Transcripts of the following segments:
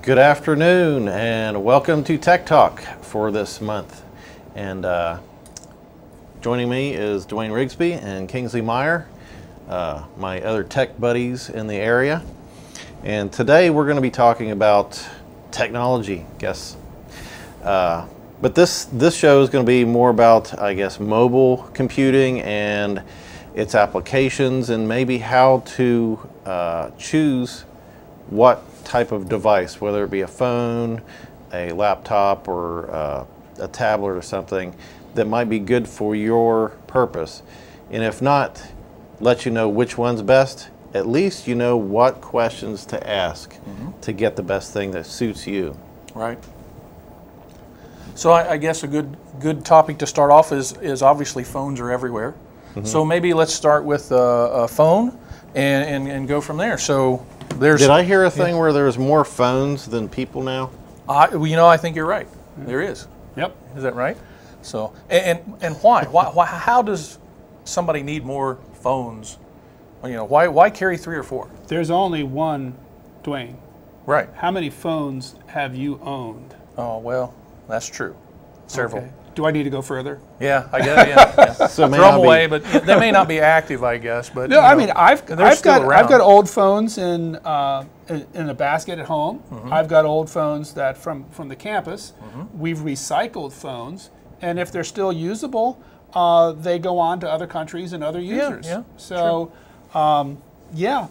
Good afternoon and welcome to Tech Talk for this month. And joining me is Dwayne Rigsby and Kingsley Meyer, my other tech buddies in the area. And today we're going to be talking about technology, I guess. But this show is going to be more about, I guess, mobile computing and its applications and maybe how to choose what type of device, whether it be a phone, a laptop, or a tablet or something that might be good for your purpose. And if not, let you know which one's best. At least you know what questions to ask to get the best thing that suits you. Right. So I guess a good topic to start off is obviously phones are everywhere. So maybe let's start with a phone and go from there. So there's. Did I hear a thing where there's more phones than people now? I think you're right. There is. Yep. Is that right? So and why? Why? How does somebody need more phones? Why carry 3 or 4? There's only one, Dwayne. Right. How many phones have you owned? Oh well, that's true. Several. Okay. Do I need to go further? Yeah, I guess. Yeah. So throw them away, but they may not be active, I guess. But no, I mean I've got old phones in a basket at home. I've got old phones that from the campus. We've recycled phones, and if they're still usable, they go on to other countries and other users. Yeah. So, yeah.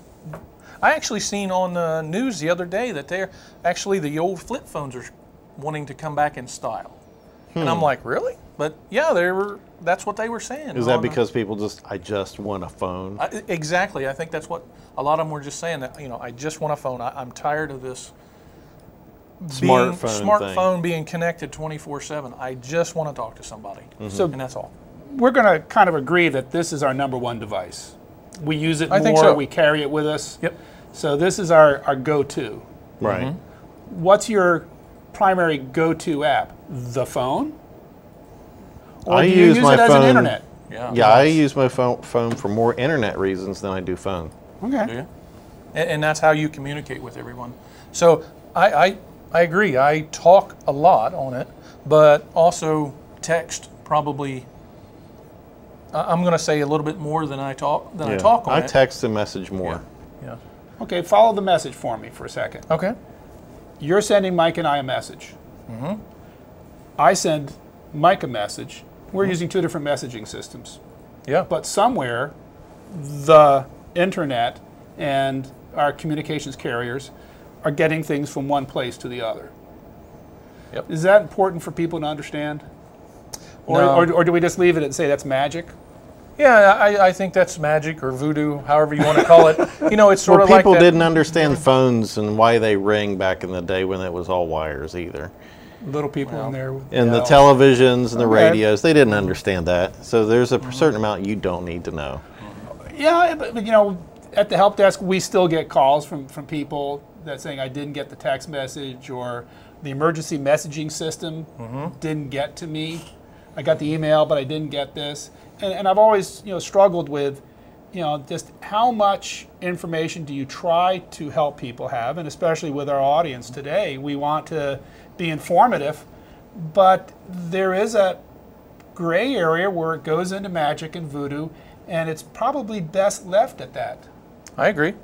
I actually seen on the news the other day that the old flip phones are wanting to come back in style. And I'm like, really? But yeah, that's what they were saying. Is that because people I just want a phone? Exactly. I think that's what a lot of them were just saying, that, I just want a phone. I'm tired of this smartphone being connected 24/7. I just want to talk to somebody. So, and that's all. We're going to kind of agree that this is our #1 device. We use it more, think so. We carry it with us. Yep. So this is our go-to. Right. What's your primary go-to app? The phone? Or I do you use it as an internet? Yeah, I use my phone for more internet reasons than I do phone. Okay. Do you? And that's how you communicate with everyone. So I agree. I talk a lot on it, but also text probably. I'm going to say a little bit more than I talk. I talk on it. I text and message more. Yeah. Okay. Follow the message for me for a second. Okay. You're sending Mike and I a message. I send Mike a message. We're using 2 different messaging systems. Yeah. But somewhere, the internet and our communications carriers are getting things from one place to the other. Yep. Is that important for people to understand? Or, No. or do we just leave it and say that's magic? Yeah, I think that's magic or voodoo, however you want to call it. It's sort of like people that. didn't understand phones and why they ring back in the day when it was all wires either. Little people in there. And the televisions and the radios, they didn't understand that. So there's a certain amount you don't need to know. Yeah, but at the help desk, we still get calls from people that saying I didn't get the text message, or the emergency messaging system didn't get to me. I got the email, but I didn't get this. And I've always struggled with just how much information do you try to help people have, and especially with our audience today, we want to be informative, but there is a gray area where it goes into magic and voodoo, and it's probably best left at that. I agree.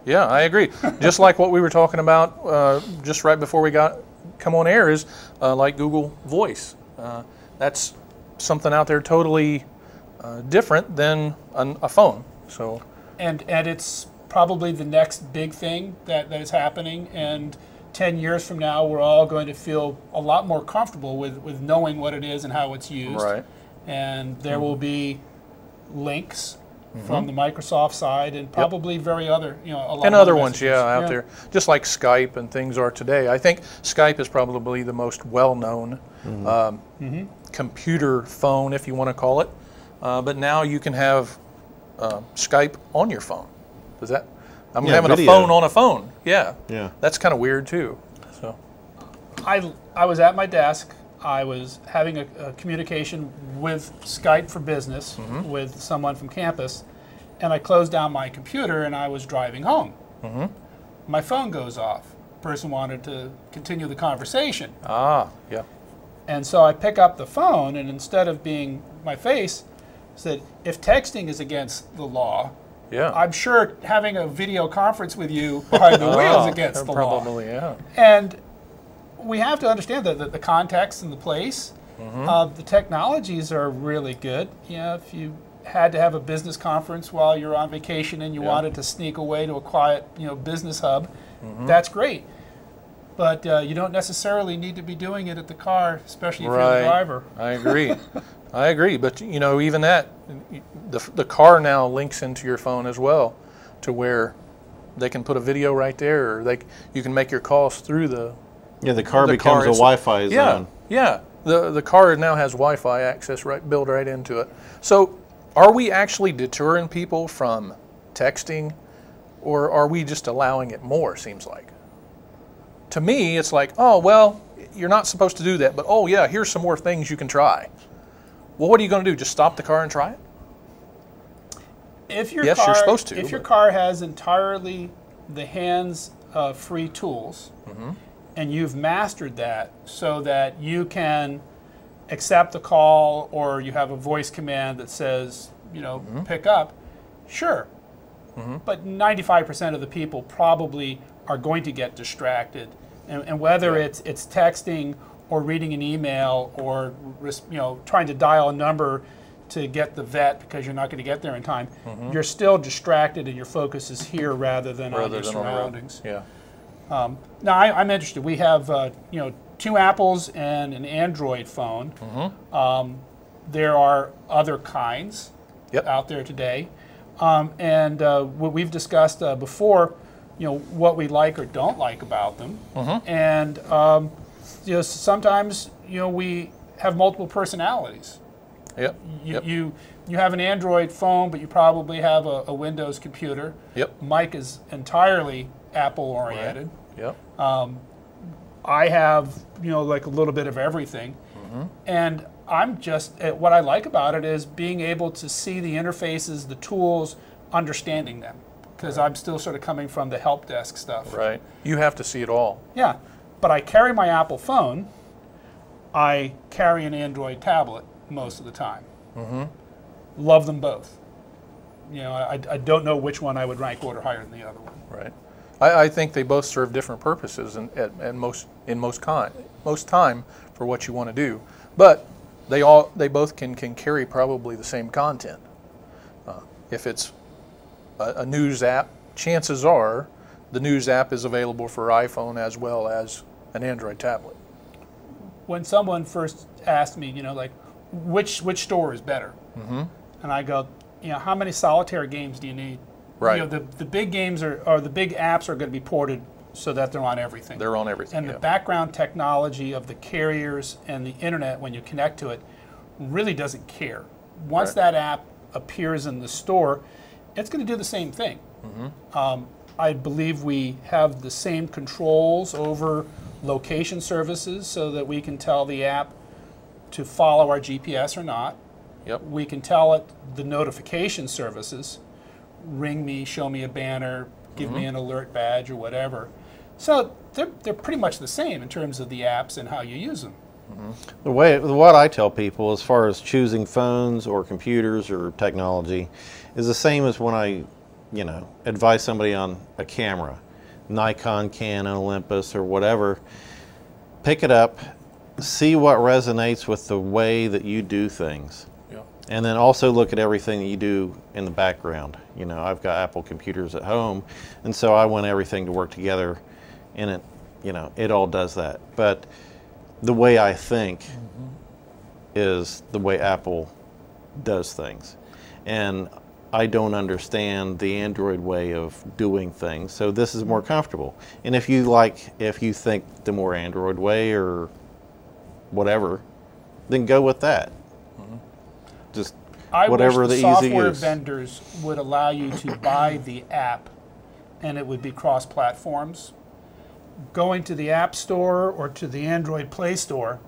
Yeah, I agree. Just like what we were talking about just right before we come on air is like Google Voice. That's something out there totally different than a phone. So, and it's probably the next big thing that is happening, and 10 years from now, we're all going to feel a lot more comfortable with knowing what it is and how it's used. Right. And there will be links from the Microsoft side, and probably a lot and of other messages. ones, out there, just like Skype and things are today. I think Skype is probably the most well-known computer phone, if you want to call it. But now you can have Skype on your phone. Does that? I'm having video. a phone on a phone. Yeah. Yeah. That's kind of weird too. So. I was at my desk. I was having a communication with Skype for Business with someone from campus, and I closed down my computer and I was driving home. My phone goes off. person wanted to continue the conversation. Ah, yeah. And so I pick up the phone, and instead of being my face, said, if texting is against the law, Yeah. I'm sure having a video conference with you behind the wheel is against the law. Probably, yeah. And we have to understand that the context and the place. The technologies are really good. You know, if you had to have a business conference while you're on vacation and you wanted to sneak away to a quiet, business hub, that's great. But you don't necessarily need to be doing it at the car, especially if you're the driver. I agree. I agree. But even that, the car now links into your phone as well, to where they can put a video right there, or you can make your calls through the. Yeah, the car becomes a Wi-Fi zone. Yeah. The car now has Wi-Fi access built right into it. So, are we actually deterring people from texting, or are we just allowing it more? Seems like. To me, it's like, oh well, you're not supposed to do that, but oh yeah, here's some more things you can try. Well, what are you going to do? Just stop the car and try it? If your Yes, car, you're supposed to, If your but- car has entirely the hands-free tools, and you've mastered that so that you can accept the call, or you have a voice command that says, pick up, sure. But 95% of the people probably are going to get distracted. And whether it's texting or reading an email or trying to dial a number to get the vet because you're not going to get there in time, you're still distracted and your focus is here rather than on your surroundings. Yeah. Now I'm interested. We have 2 Apples and an Android phone. There are other kinds out there today, and what we've discussed before, what we like or don't like about them, and sometimes we have multiple personalities. Yep. You have an Android phone, but you probably have a Windows computer. Yep. Mike is entirely Apple oriented. Yep. I have like a little bit of everything, and I'm just what I like about it is being able to see the interfaces, the tools, understanding them, because I'm still sort of coming from the help desk stuff. Right. You have to see it all. Yeah, but I carry my Apple phone. I carry an Android tablet most of the time. Love them both. I don't know which one I would rank order higher than the other one. Right. I think they both serve different purposes in most time for what you want to do, but they both can carry probably the same content. If it's a news app, chances are the news app is available for iPhone as well as an Android tablet. When someone first asked me, like, which store is better, and I go, how many solitaire games do you need? Right. The big games or the big apps are going to be ported so that they're on everything. They're on everything. And the background technology of the carriers and the internet, when you connect to it, really doesn't care. Once that app appears in the store, it's going to do the same thing. I believe we have the same controls over location services so that we can tell the app to follow our GPS or not. Yep. We can tell it the notification services, ring me, show me a banner, give me an alert badge or whatever. So they're pretty much the same in terms of the apps and how you use them. What I tell people as far as choosing phones or computers or technology is the same as when I, advise somebody on a camera, Nikon, Canon, Olympus, or whatever. Pick it up, see what resonates with the way that you do things. And then also look at everything that you do in the background. I've got Apple computers at home, and so I want everything to work together, and it all does that. But the way I think is the way Apple does things. And I don't understand the Android way of doing things, so this is more comfortable. And if you think the more Android way or whatever, then go with that. Just whatever the easy use. I wish the software vendors would allow you to buy the app, and it would be cross-platforms. Going to the App Store or to the Android Play Store,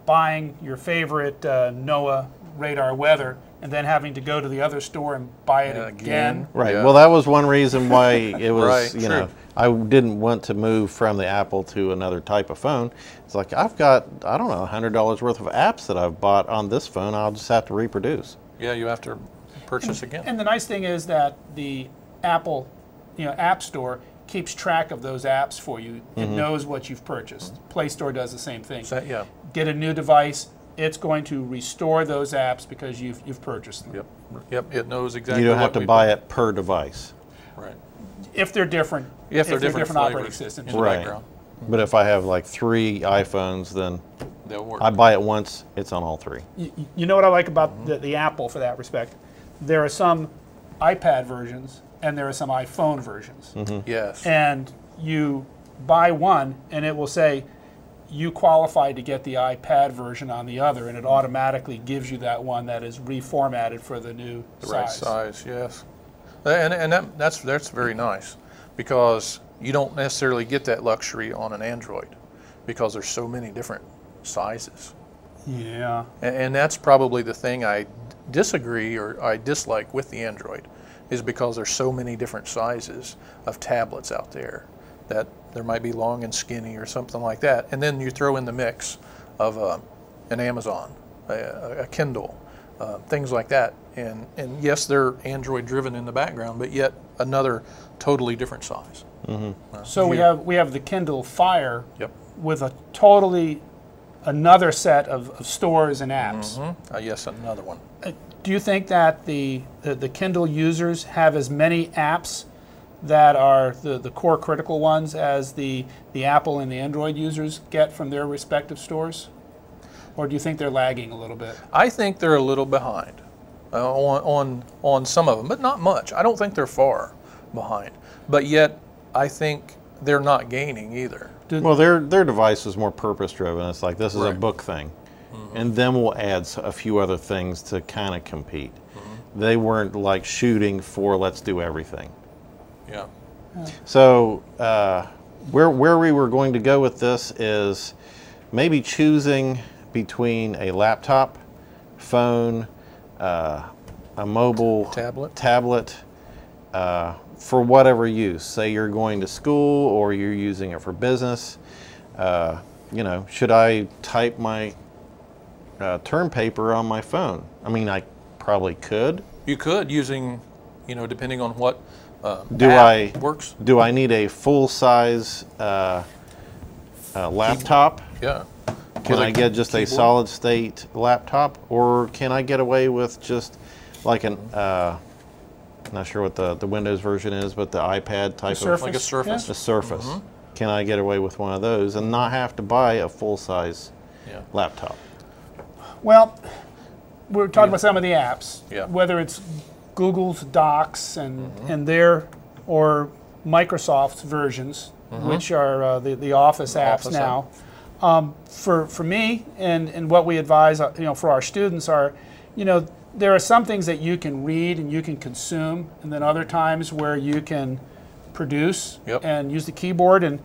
buying your favorite NOAA radar weather and then having to go to the other store and buy it again. Right. Yeah. Well, that was one reason why it was, Right, you true. know, I didn't want to move from the Apple to another type of phone. It's like, I've got, I don't know, $100 worth of apps that I've bought on this phone. I'll just have to reproduce. Yeah, you have to purchase again. And the nice thing is that the Apple, App Store keeps track of those apps for you. It knows what you've purchased. Play Store does the same thing. Yeah. Get a new device, it's going to restore those apps because you've purchased them. Yep. Yep. It knows exactly. You don't have what to we buy bought. it per device. Right. If they're different. If they're different operating flavors systems. in the Right. background, But if I have like 3 iPhones, then they'll work. I buy it once, it's on all 3. You know what I like about the Apple for that respect? There are some iPad versions and there are some iPhone versions. Yes. And you buy one and it will say you qualify to get the iPad version on the other, and it automatically gives you that one that is reformatted for the new The size. right size, yes. And that's very nice, because you don't necessarily get that luxury on an Android because there's so many different sizes. Yeah. And that's probably the thing I disagree or I dislike with the Android, is because there's so many different sizes of tablets out there, that there might be long and skinny or something like that. And then you throw in the mix of an Amazon, a Kindle, things like that. And yes, they're Android driven in the background, but yet another totally different size. So we have the Kindle Fire Yep. with a totally another set of stores and apps. Yes, another one. Do you think that the Kindle users have as many apps that are the core critical ones as the Apple and the Android users get from their respective stores? Or do you think they're lagging a little bit? I think they're a little behind on some of them, but not much. I don't think they're far behind. But yet, I think they're not gaining either. Well, their device is more purpose-driven. It's like, this is a Right. book thing. And then we'll add a few other things to kind of compete. They weren't like shooting for let's do everything. Yeah. So where we were going to go with this is maybe choosing between a laptop, phone, a mobile tablet for whatever use. Say you're going to school or you're using it for business. You know, should I type my term paper on my phone? I mean, I probably could. You could, using, depending on what works. Do I need a full-size laptop? Yeah. Can With a I get just a keyboard? solid-state laptop, or can I get away with just like an not sure what the Windows version is, but the iPad type of Like a Surface. a Surface? Can I get away with one of those and not have to buy a full-size laptop? Well, we're talking about some of the apps, Yeah. whether it's Google's Docs and their, or Microsoft's versions, which are the Office apps Office now. For me, and what we advise, for our students are, there are some things that you can read and you can consume, and then other times where you can produce and use the keyboard. And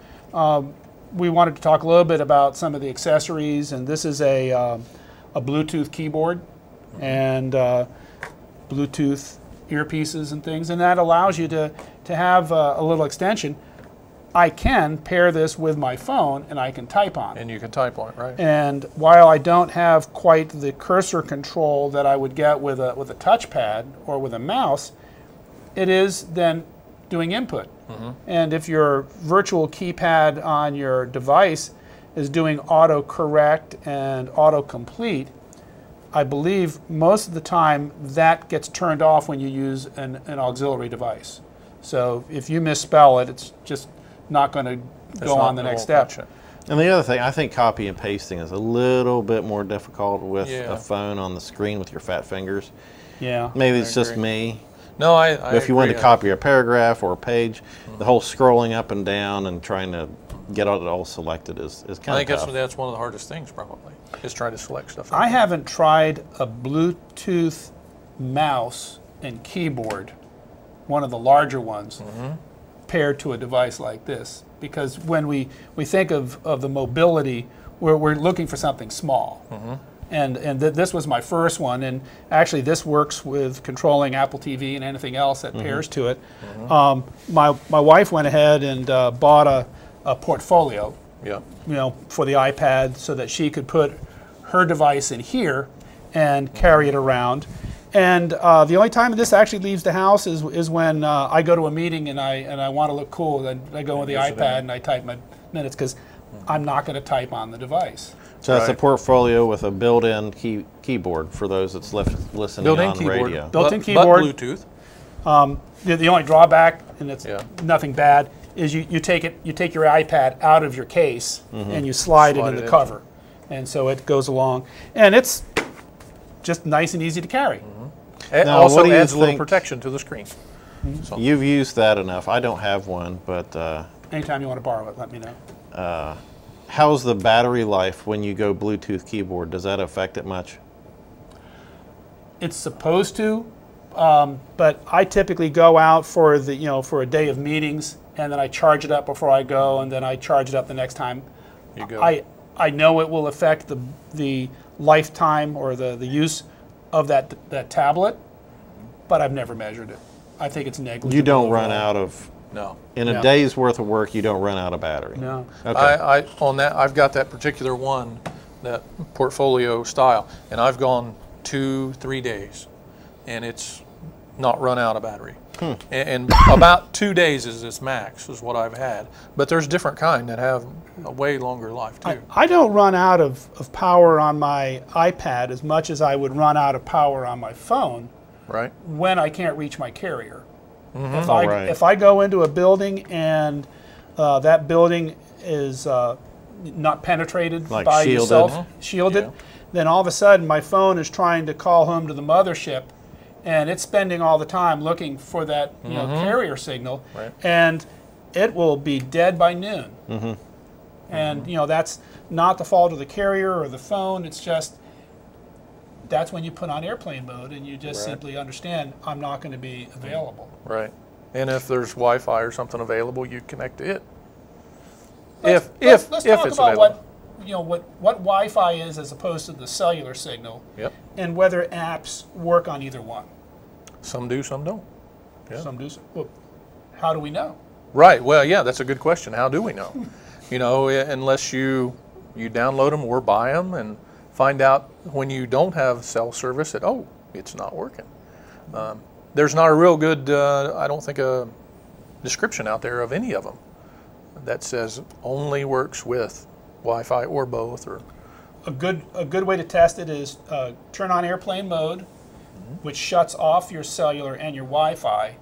we wanted to talk a little bit about some of the accessories, and this is a Bluetooth keyboard and Bluetooth earpieces and things, and that allows you to have a little extension. I can pair this with my phone and I can type on it. And you can type on it, right? And while I don't have quite the cursor control that I would get with a touchpad or with a mouse, it is then doing input. And if your virtual keypad on your device is doing autocorrect and autocomplete, I believe most of the time that gets turned off when you use an auxiliary device. So if you misspell it, it's just not going to go on the next step. And the other thing, I think copy and pasting is a little bit more difficult with Yeah. a phone on the screen with your fat fingers. Yeah. Maybe it's just agree. me. No, I But if you wanted to agree. copy a paragraph or a page, the whole scrolling up and down and trying to get it all selected is I kind think of tough. that's one of the hardest things, probably, is trying to select stuff. I haven't tried a Bluetooth mouse and keyboard, one of the larger ones, paired to a device like this. Because when we think of the mobility, we're looking for something small. This was my first one, and actually this works with controlling Apple TV and anything else that pairs to it. My wife went ahead and bought a portfolio, Yeah. for the iPad, so that she could put her device in here and carry it around. And the only time this actually leaves the house is when I go to a meeting and I want to look cool. Then I go with the iPad and I type my minutes, because I'm not going to type on the device. So that's a portfolio with a built-in keyboard for those that's listening Built-in on keyboard. radio. Built-in keyboard. But Bluetooth. The only drawback, and it's nothing bad, is you take your iPad out of your case and you slide it in the cover, and so it goes along, and it's just nice and easy to carry. It Now, also what do you adds a little think- protection to the screen. So, You've used that enough. I don't have one, but Anytime you want to borrow it, let me know. how's the battery life when you go Bluetooth keyboard? Does that affect it much? It's supposed to, but I typically go out for a day of meetings, and then I charge it up before I go, and then I charge it up the next time. you go. I know it will affect the lifetime or the use of that tablet, but I've never measured it. I think it's negligible. You don't run overall. out of, No. in a No. day's worth of work, you don't run out of battery. No. Okay. On that, I've got that particular one, that portfolio style, and I've gone 2-3 days, and it's not run out of battery. And about 2 days is its max, is what I've had. But there's different kind that have a way longer life too. I don't run out of power on my iPad as much as I would run out of power on my phone Right? when I can't reach my carrier. If right. if I go into a building and that building is not penetrated Like by shielded. yourself, shielded, Yeah. then all of a sudden my phone is trying to call home to the mothership, and it's spending all the time looking for that carrier signal, Right. and it will be dead by noon. And that's not the fault of the carrier or the phone. It's just that's when you put on airplane mode, and you just Right. simply understand I'm not going to be available. Right. And if there's Wi-Fi or something available, you connect to it. Let's If talk it's about available. what Wi-Fi is as opposed to the cellular signal, Yep. and whether apps work on either one. Some do, some don't. Yeah. Some do. Well, how do we know? Right. Well, yeah, that's a good question. How do we know? Unless you download them or buy them and find out when you don't have cell service that, it's not working. There's not a real good, I don't think, a description out there of any of them that says only works with Wi-Fi or both. Or A good way to test it is turn on airplane mode, which shuts off your cellular and your Wi-Fi.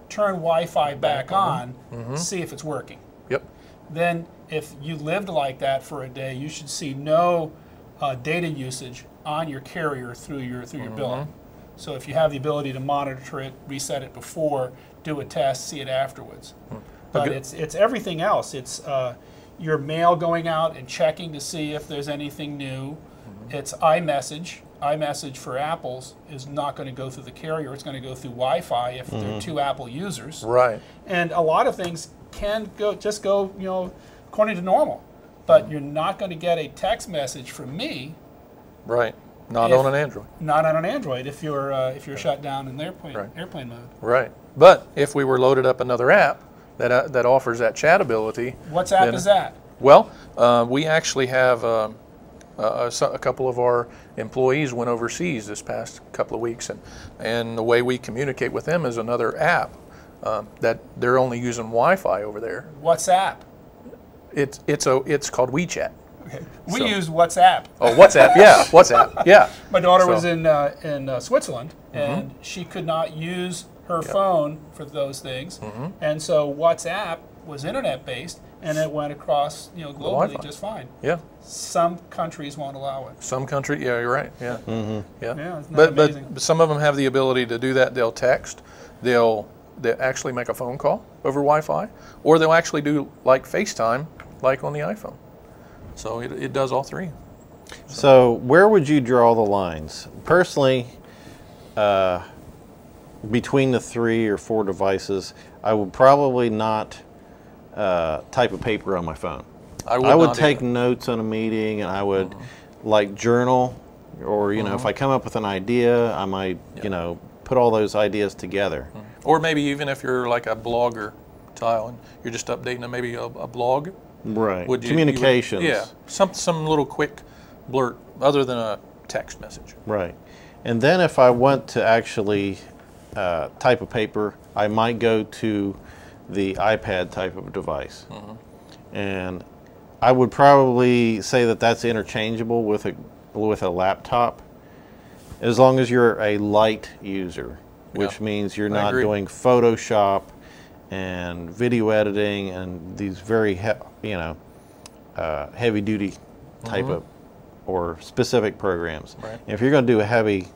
Turn Wi-Fi back on, see if it's working. Yep. Then if you lived like that for a day, you should see no data usage on your carrier through your bill. So if you have the ability to monitor it, reset it before, do a test, see it afterwards. But it's everything else. It's your mail going out and checking to see if there's anything new. It's iMessage. iMessage for Apples is not going to go through the carrier. It's going to go through Wi-Fi if they're two Apple users. Right. And a lot of things can go according to normal. But you're not going to get a text message from me. Right. Not If- on an Android. Not on an Android if you're shut down in airplane mode. Right. But if we were loaded up another app that offers that chat ability. What app then- is that? Well, we actually have a couple of our employees went overseas this past couple of weeks, and the way we communicate with them is another app that they're only using Wi-Fi over there. WhatsApp. It's called WeChat. Okay. We So- use WhatsApp. Oh, WhatsApp, yeah, WhatsApp, yeah. My daughter So- was in Switzerland, and she could not use her phone for those things, and so WhatsApp was internet-based, and it went across globally Wi-Fi. just fine. Yeah, Some countries won't allow it. some country, yeah, you're right, yeah. Yeah, Yeah, isn't that amazing? but some of them have the ability to do that. They'll text, they'll actually make a phone call over Wi-Fi, or they'll actually do like FaceTime, like on the iPhone. So it does all three. So where would you draw the lines? Personally, between the 3 or 4 devices, I would probably not type of paper on my phone. I would not take either. notes on a meeting, and I would like journal or you know, if I come up with an idea, I might you know, put all those ideas together. Or maybe even if you're like a blogger style and you're just updating maybe a blog. Right. Would you, Communications. yeah. Some little quick blurt other than a text message. Right. And then if I want to actually type a paper, I might go to the iPad type of device. And I would probably say that that's interchangeable with a laptop, as long as you're a light user, which means you're not doing Photoshop and video editing and these very heavy-duty type of or specific programs. Right. If you're going to do a heavy,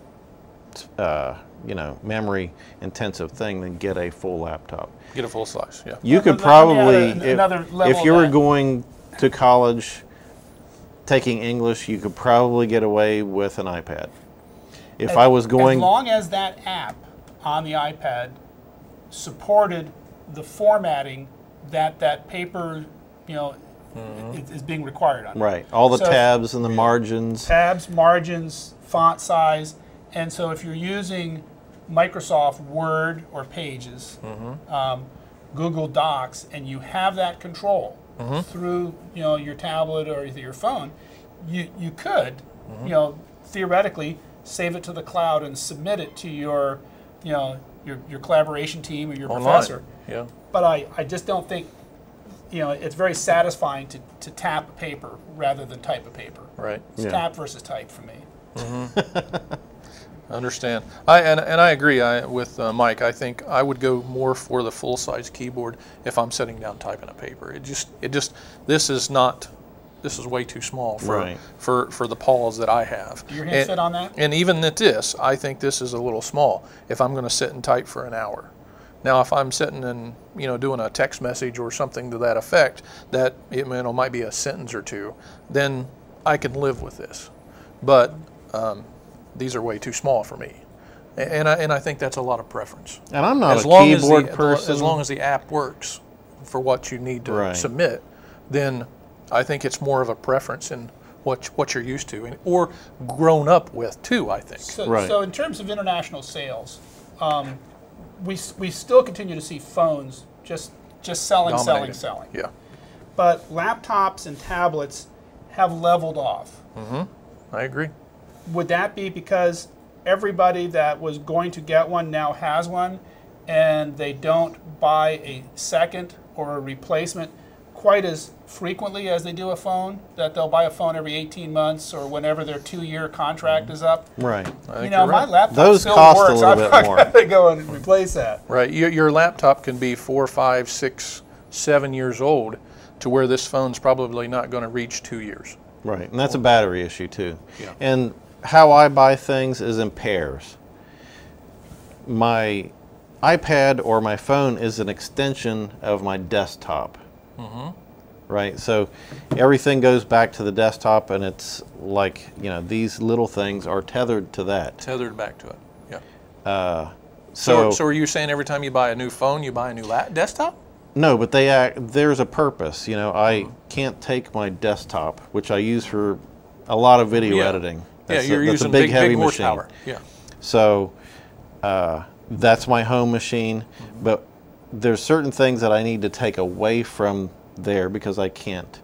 you know, memory-intensive thing, then get a full laptop. Get a full size. Yeah. You could probably, if you were going to college taking English, you could probably get away with an iPad. If I was going, as long as that app on the iPad supported the formatting that paper, you know, is being required on. Right, all the tabs and the margins. Tabs, margins, font size, and so if you're using Microsoft Word or Pages, Google Docs, and you have that control through your tablet or your phone, you could theoretically save it to the cloud and submit it to your your collaboration team or your professor. Yeah. But I just don't think it's very satisfying to tap a paper rather than type a paper. Right. It's tap versus type for me. I understand. I agree with Mike. I think I would go more for the full-size keyboard if I'm sitting down typing a paper. This is way too small for the paws that I have. Do your hands fit on that? And even at this, I think this is a little small if I'm going to sit and type for an hour. Now, if I'm sitting and doing a text message or something to that effect, that might be a sentence or two, then I can live with this. But these are way too small for me, and I think that's a lot of preference. And I'm not a keyboard person. As long as the app works for what you need to submit, then I think it's more of a preference in what you're used to or grown up with too. I think. So in terms of international sales, we still continue to see phones just selling. Yeah. But laptops and tablets have leveled off. I agree. Would that be because everybody that was going to get one now has one, and they don't buy a second or a replacement quite as frequently as they do a phone, that they'll buy a phone every 18 months or whenever their 2-year contract is up? Right. My laptop Those still cost works. a little bit more. I've got to go and replace that. Right. Your laptop can be 4, 5, 6, 7 years old, to where this phone's probably not going to reach 2 years. Right, and that's a battery issue too. Yeah. And how I buy things is in pairs. My iPad or my phone is an extension of my desktop. Right, so everything goes back to the desktop, and it's like these little things are tethered to that. Tethered back to it. Yeah. So are you saying every time you buy a new phone, you buy a new desktop? No, but there's a purpose. I can't take my desktop, which I use for a lot of video editing. That's you're using a big heavy horsepower. machine. Yeah. So that's my home machine, but there's certain things that I need to take away from there because I can't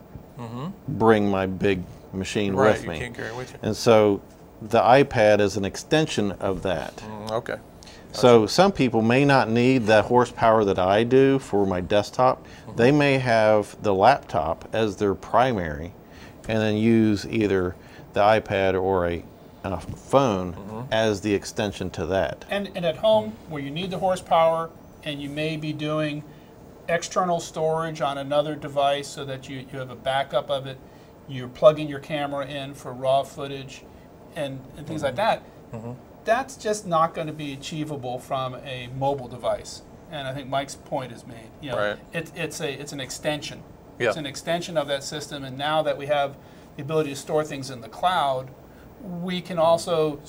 bring my big machine with me. You can't carry it with you. And so the iPad is an extension of that. Okay. So some people may not need that horsepower that I do for my desktop. They may have the laptop as their primary and then use either the iPad or a phone as the extension to that. And at home, where you need the horsepower and you may be doing external storage on another device so that you have a backup of it, you're plugging your camera in for raw footage and things like that, that's just not going to be achievable from a mobile device. And I think Mike's point is made. It's an extension. Yeah. It's an extension of that system, and now that we have the ability to store things in the cloud, we can also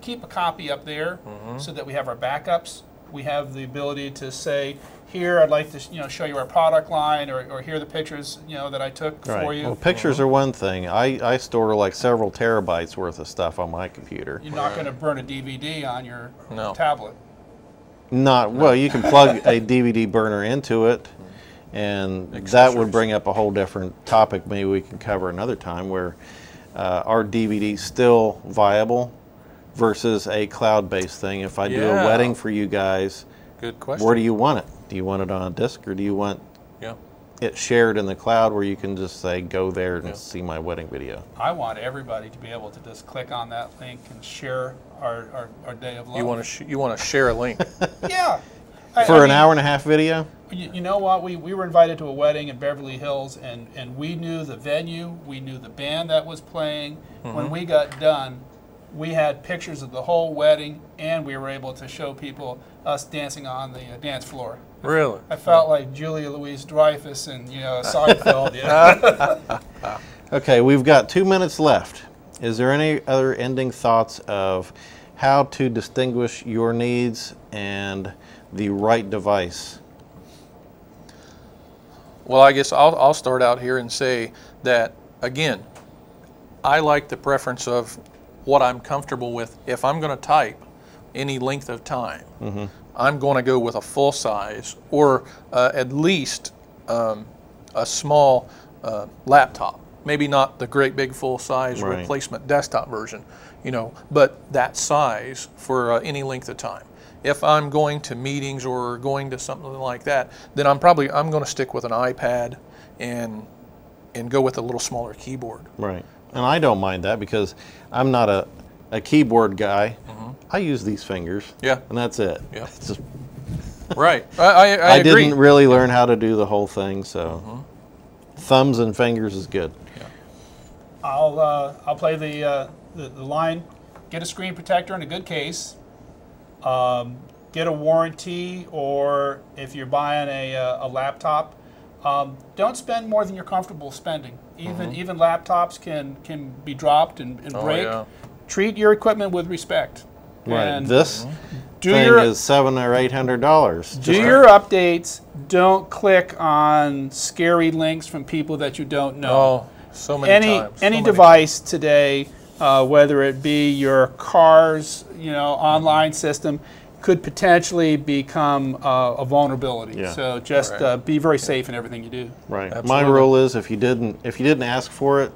keep a copy up there so that we have our backups. we have the ability to say, here, I'd like to show you our product line, or here are the pictures that I took for you. Well, pictures are one thing. I store like several terabytes worth of stuff on my computer. You're not going to burn a DVD on your tablet. Well, you can plug a DVD burner into it, and that would bring up a whole different topic. Maybe we can cover another time, where are DVDs still viable versus a cloud-based thing? If I do a wedding for you guys, good question. Where do you want it? Do you want it on a disc, or do you want it shared in the cloud where you can just say, go there and see my wedding video? I want everybody to be able to just click on that link and share our day of love. You want to share a link? Yeah. For an hour and a half video? You know what? We were invited to a wedding in Beverly Hills, and we knew the venue, we knew the band that was playing. When we got done, we had pictures of the whole wedding, and we were able to show people us dancing on the dance floor. Really? I felt like Julia Louis-Dreyfus and Seinfeld. Okay, we've got 2 minutes left. Is there any other ending thoughts of how to distinguish your needs and the right device? Well, I guess I'll start out here and say that, again, I like the preference of what I'm comfortable with. If I'm going to type any length of time, I'm going to go with a full size, or at least a small laptop. Maybe not the great big full size replacement desktop version, but that size for any length of time. If I'm going to meetings or going to something like that, then I'm going to stick with an iPad and go with a little smaller keyboard. Right. And I don't mind that, because I'm not a keyboard guy. I use these fingers. Yeah. And that's it. Yeah. It's just, right. I agree. Didn't really learn how to do the whole thing, so thumbs and fingers is good. Yeah. I'll play the line. Get a screen protector in a good case. Get a warranty, or if you're buying a laptop, don't spend more than you're comfortable spending. Even laptops can be dropped and break. Yeah. Treat your equipment with respect. Right. And this thing is $700 or $800. Do your updates. Don't click on scary links from people that you don't know. Oh, so many times. Any device today, whether it be your car's online system, could potentially become a vulnerability. Yeah. So just be very safe in everything you do. Right. Absolutely. My rule is, if you didn't ask for it,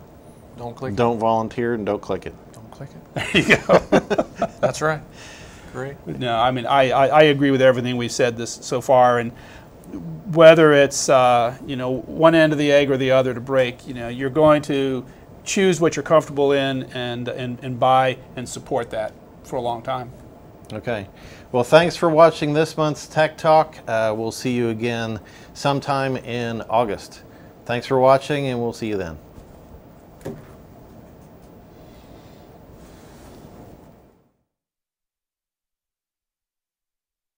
don't click. Don't volunteer, and don't click it. Don't click it. There you go. That's right. Great. No, I mean I agree with everything we've said so far, and whether it's one end of the egg or the other to break, you're going to choose what you're comfortable in and buy and support that for a long time. Okay. Well, thanks for watching this month's Tech Talk. We'll see you again sometime in August. Thanks for watching, and we'll see you then.